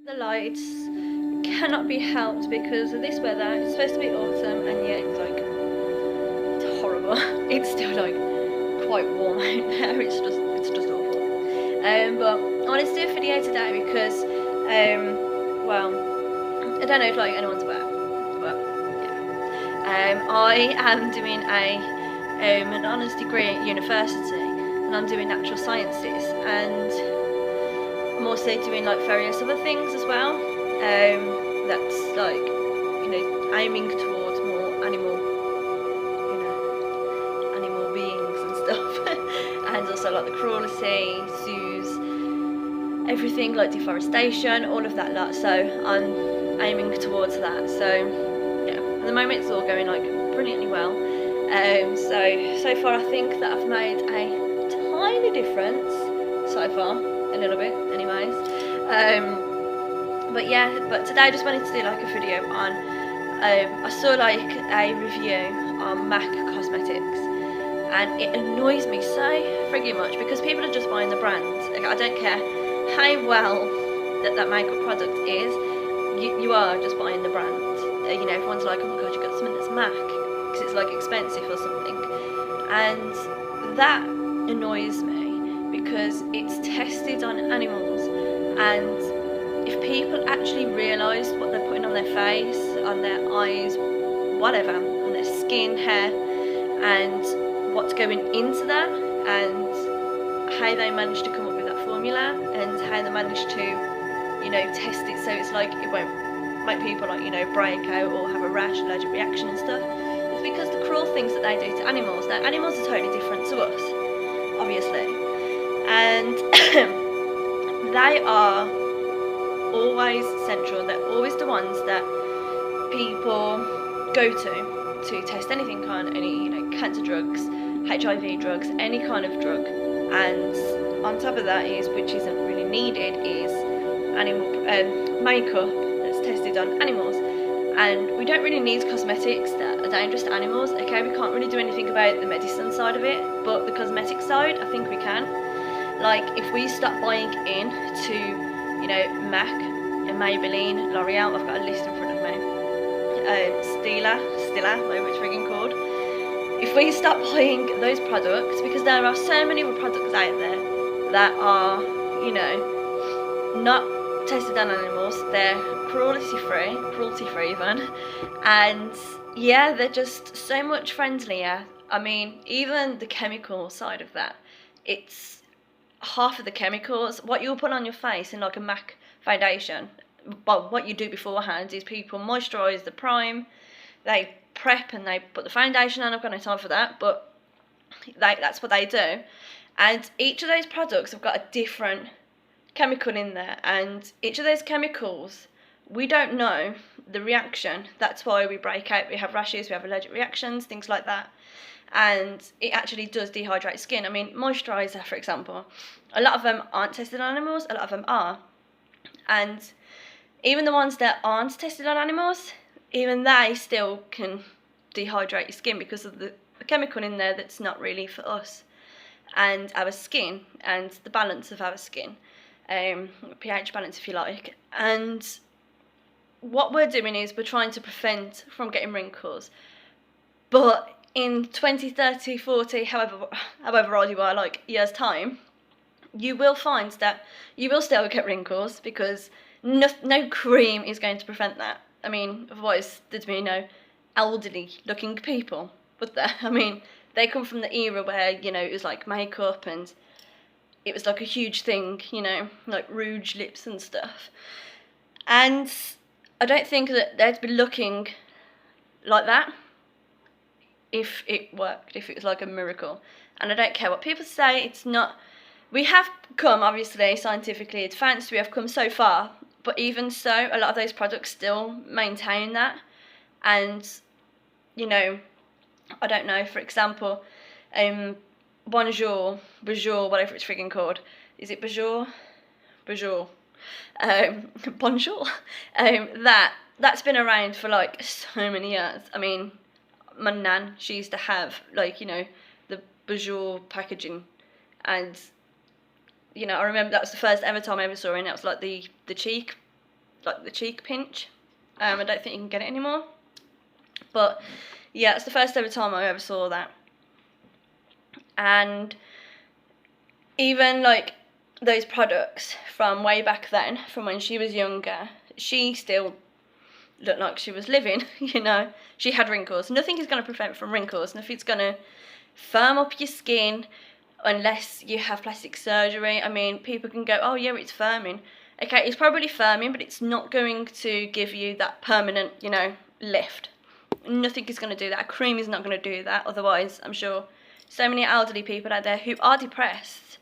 The lights cannot be helped because of this weather. It's supposed to be autumn and yet it's horrible. It's still like quite warm out there. It's just awful. But I wanted to do a video today because well, I don't know if like anyone's aware, but yeah. I am doing an honours degree at university and I'm doing natural sciences, and I'm also doing like various other things as well. That's like, aiming towards more animal beings and stuff. And also like the cruelty, zoos, everything like deforestation, all of that lot. So I'm aiming towards that. So yeah, at the moment it's all going like brilliantly well. So far I think that I've made a tiny difference so far, a little bit anyways. But today I just wanted to do like a video on I saw like a review on MAC Cosmetics, and it annoys me so frigging much because people are just buying the brand. Like, I don't care how well that makeup product is, you are just buying the brand. Everyone's like, oh my god, you got something that's MAC because it's like expensive or something, and that annoys me because it's tested on animals. And if people actually realised what they're putting on their face, on their eyes, whatever, on their skin, hair, and what's going into that, and how they managed to come up with that formula, and how they managed to, test it so it's like it won't make people like, break out or have a rash, allergic reaction and stuff, it's because the cruel things that they do to animals. Now, animals are totally different to us, obviously, and they are always central. They're always the ones that people go to test anything on, any cancer drugs, HIV drugs, any kind of drug. And on top of that is, which isn't really needed, is animal makeup that's tested on animals. And we don't really need cosmetics that are dangerous to animals. Okay, we can't really do anything about the medicine side of it, but the cosmetic side, I think we can. Like, if we stop buying in to MAC, Maybelline, L'Oreal, I've got a list in front of me, Stila, whatever it's frigging called. If we stop buying those products, because there are so many other products out there that are, not tested on animals, they're cruelty free even, and yeah, they're just so much friendlier. I mean, even the chemical side of that, it's half of the chemicals. What you'll put on your face in like a MAC foundation, well, what you do beforehand is people moisturise the prime, they prep and they put the foundation on. I've got no time for that, but that's what they do. And each of those products have got a different chemical in there, and each of those chemicals, we don't know the reaction. That's why we break out, we have rashes, we have allergic reactions, things like that. And it actually does dehydrate skin. I mean, moisturiser, for example, a lot of them aren't tested on animals, a lot of them are. And even the ones that aren't tested on animals, even they still can dehydrate your skin because of the chemical in there that's not really for us and our skin and the balance of our skin, pH balance if you like. And what we're doing is we're trying to prevent from getting wrinkles. But in 20, 30, 40, however old you are, like years time, you will find that you will still get wrinkles because no cream is going to prevent that. I mean, otherwise there'd be no elderly looking people, would there? I mean, they come from the era where, it was like makeup and it was like a huge thing, like rouge lips and stuff. And I don't think that they'd be looking like that if it worked, if it was like a miracle. And I don't care what people say, it's not. We have come, obviously, scientifically advanced, we have come so far, but even so, a lot of those products still maintain that. And, I don't know, for example, Bonjour, whatever it's freaking called. Is it Bonjour? Bonjour. Bonjour. That's been around for like so many years. I mean, my nan, she used to have like, the Bonjour packaging, and I remember that was the first ever time I ever saw it, and that was like the cheek like the cheek pinch. I don't think you can get it anymore. But yeah, it's the first ever time I ever saw that. And even like those products from way back then, from when she was younger, she still looked like she was living, you know. She had wrinkles. Nothing is going to prevent from wrinkles. Nothing's going to firm up your skin unless you have plastic surgery. I mean, people can go, oh yeah, it's firming. Okay, it's probably firming, but it's not going to give you that permanent, you know, lift. Nothing is going to do that. A cream is not going to do that. Otherwise, I'm sure so many elderly people out there who are depressed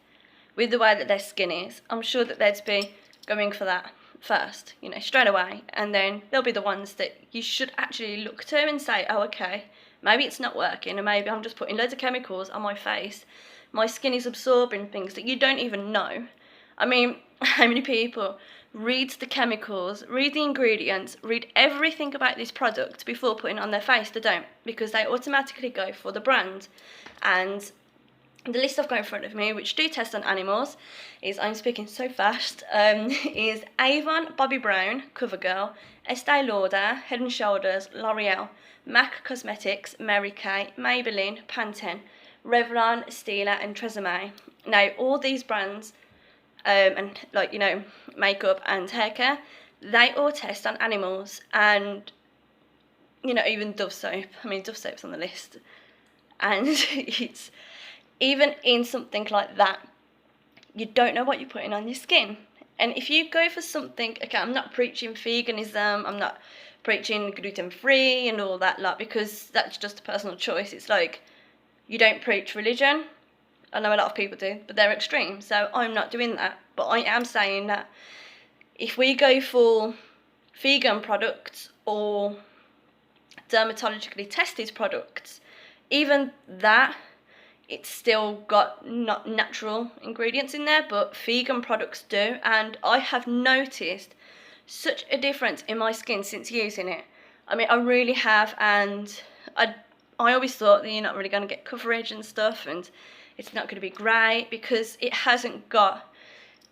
with the way that their skin is, I'm sure that they'd be going for that first, you know, straight away. And then they'll be the ones that you should actually look to and say, oh, okay, maybe it's not working, and maybe I'm just putting loads of chemicals on my face. My skin is absorbing things that you don't even know. I mean, how many people read the chemicals, read the ingredients, read everything about this product before putting it on their face? They don't, because they automatically go for the brand. And the list I've got in front of me, which do test on animals, is, I'm speaking so fast, is Avon, Bobbi Brown, CoverGirl, Estee Lauder, Head & Shoulders, L'Oreal, MAC Cosmetics, Mary Kay, Maybelline, Pantene, Revlon, Stila and Tresemme. Now, all these brands, and like, you know, makeup and hair care, they all test on animals. And, you know, even Dove soap. I mean, Dove soap's on the list. And it's, even in something like that, you don't know what you're putting on your skin. And if you go for something, okay, I'm not preaching veganism, I'm not preaching gluten-free and all that lot, because that's just a personal choice. It's like, you don't preach religion. I know a lot of people do, but they're extreme, so I'm not doing that. But I am saying that if we go for vegan products or dermatologically tested products, even that, it's still got not natural ingredients in there, but vegan products do. And I have noticed such a difference in my skin since using it. I mean, I really have. And I always thought that you're not really going to get coverage and stuff, and it's not going to be great because it hasn't got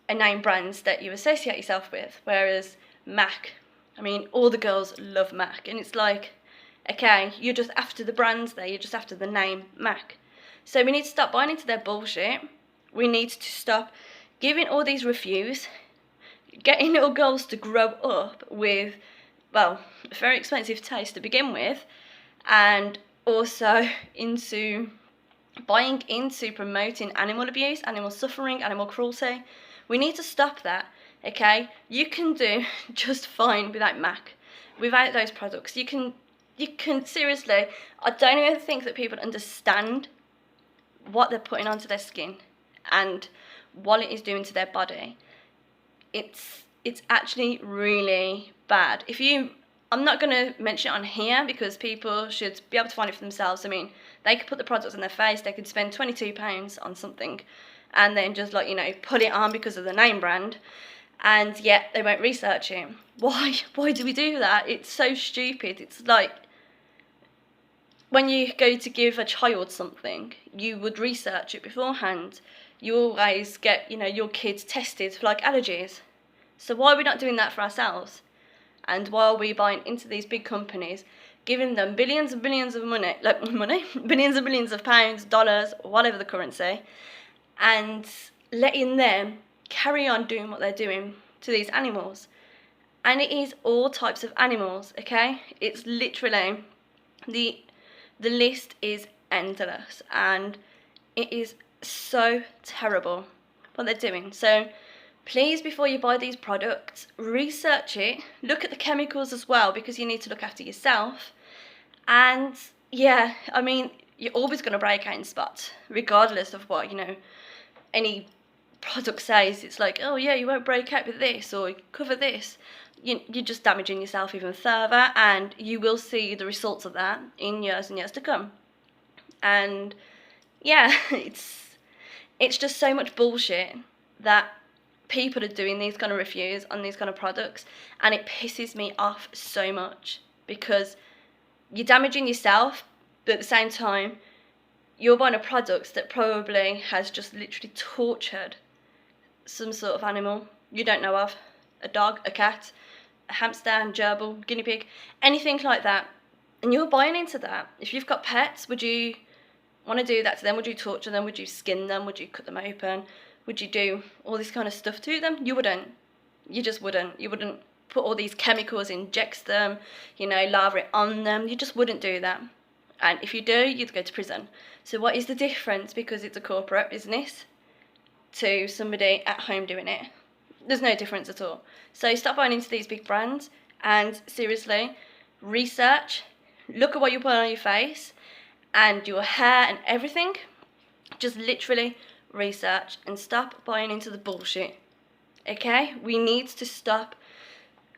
a name brand that you associate yourself with. Whereas MAC, I mean, all the girls love MAC, and it's like, okay, you're just after the brands there, you're just after the name MAC. So we need to stop buying into their bullshit. We need to stop giving all these reviews, getting little girls to grow up with, well, a very expensive taste to begin with, and also into buying into promoting animal abuse, animal suffering, animal cruelty. We need to stop that, okay? You can do just fine without MAC, without those products. You can seriously, I don't even think that people understand what they're putting onto their skin and what it is doing to their body. It's actually really bad. I'm not going to mention it on here because people should be able to find it for themselves. I mean, they could put the products on their face, they could spend £22 on something and then just, like, you know, put it on because of the name brand, and yet they won't research it. Why do we do that? It's so stupid. It's like, when you go to give a child something, you would research it beforehand. You always get, you know, your kids tested for, like, allergies. So why are we not doing that for ourselves? And why are we buying into these big companies, giving them billions and billions of money, billions and billions of pounds, dollars, whatever the currency, and letting them carry on doing what they're doing to these animals? And it is all types of animals, okay? It's literally, the list is endless, and it is so terrible what they're doing. So please, before you buy these products, research it, look at the chemicals as well, because you need to look after yourself. And yeah, I mean, you're always going to break out in spots, regardless of what, you know, any product says. It's like, oh yeah, you won't break out with this, or cover this. You're just damaging yourself even further, and you will see the results of that in years and years to come. And yeah, it's just so much bullshit that people are doing these kind of reviews on these kind of products, and it pisses me off so much because you're damaging yourself, but at the same time you're buying a product that probably has just literally tortured some sort of animal you don't know of, a dog, a cat, a hamster, gerbil, guinea pig, anything like that, and you're buying into that. If you've got pets, would you want to do that to them? Would you torture them? Would you skin them? Would you cut them open? Would you do all this kind of stuff to them? You wouldn't. You just wouldn't. You wouldn't put all these chemicals, inject them, you know, lather it on them. You just wouldn't do that. And if you do, you'd go to prison. So what is the difference, because it's a corporate business, to somebody at home doing it? There's no difference at all. So stop buying into these big brands, and seriously, research, look at what you put on your face and your hair and everything. Just literally research and stop buying into the bullshit. Okay? We need to stop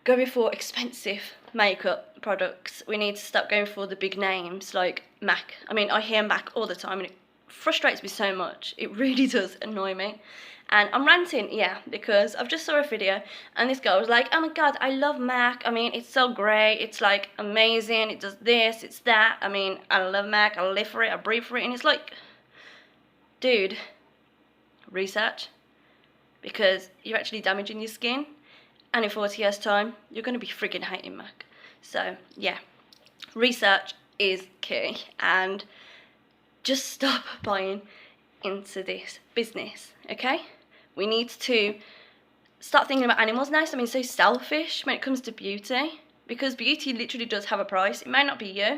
going for expensive makeup products. We need to stop going for the big names like MAC. I mean, I hear MAC all the time and it frustrates me so much. It really does annoy me. And I'm ranting, yeah, because I've just saw a video and this girl was like, oh my god, I love MAC. I mean, it's so great. It's like amazing. It does this, it's that. I mean, I love MAC. I live for it. I breathe for it. And it's like, dude, research, because you're actually damaging your skin. And in 40 years' time, you're going to be friggin' hating MAC. So, yeah, research is key. And just stop buying into this business, okay? We need to start thinking about animals now. So, I mean, so selfish when it comes to beauty, because beauty literally does have a price. It may not be you.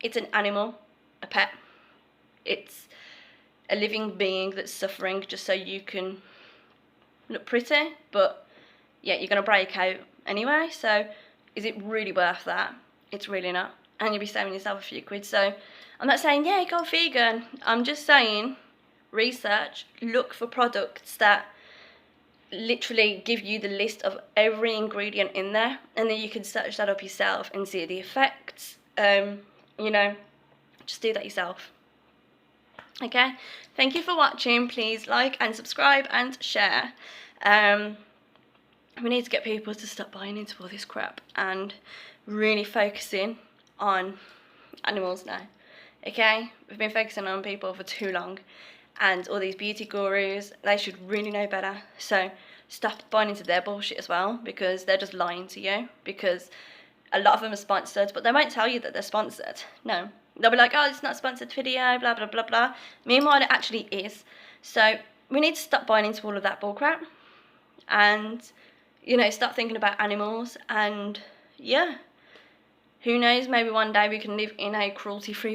It's an animal, a pet. It's a living being that's suffering just so you can look pretty, but yeah, you're going to break out anyway. So is it really worth that? It's really not. And you'll be saving yourself a few quid. So I'm not saying, yeah, go vegan. I'm just saying, research, look for products that literally give you the list of every ingredient in there, and then you can search that up yourself and see the effects. You know, just do that yourself. Okay, thank you for watching. Please like and subscribe and share. We need to get people to stop buying into all this crap and really focusing on animals now. Okay, we've been focusing on people for too long, and all these beauty gurus, they should really know better. So stop buying into their bullshit as well, because they're just lying to you, because a lot of them are sponsored, but they won't tell you that they're sponsored. No, they'll be like, oh, it's not a sponsored video, blah blah blah blah. Meanwhile, it actually is. So we need to stop buying into all of that bullcrap, and you know, start thinking about animals. And yeah, who knows, maybe one day we can live in a cruelty-free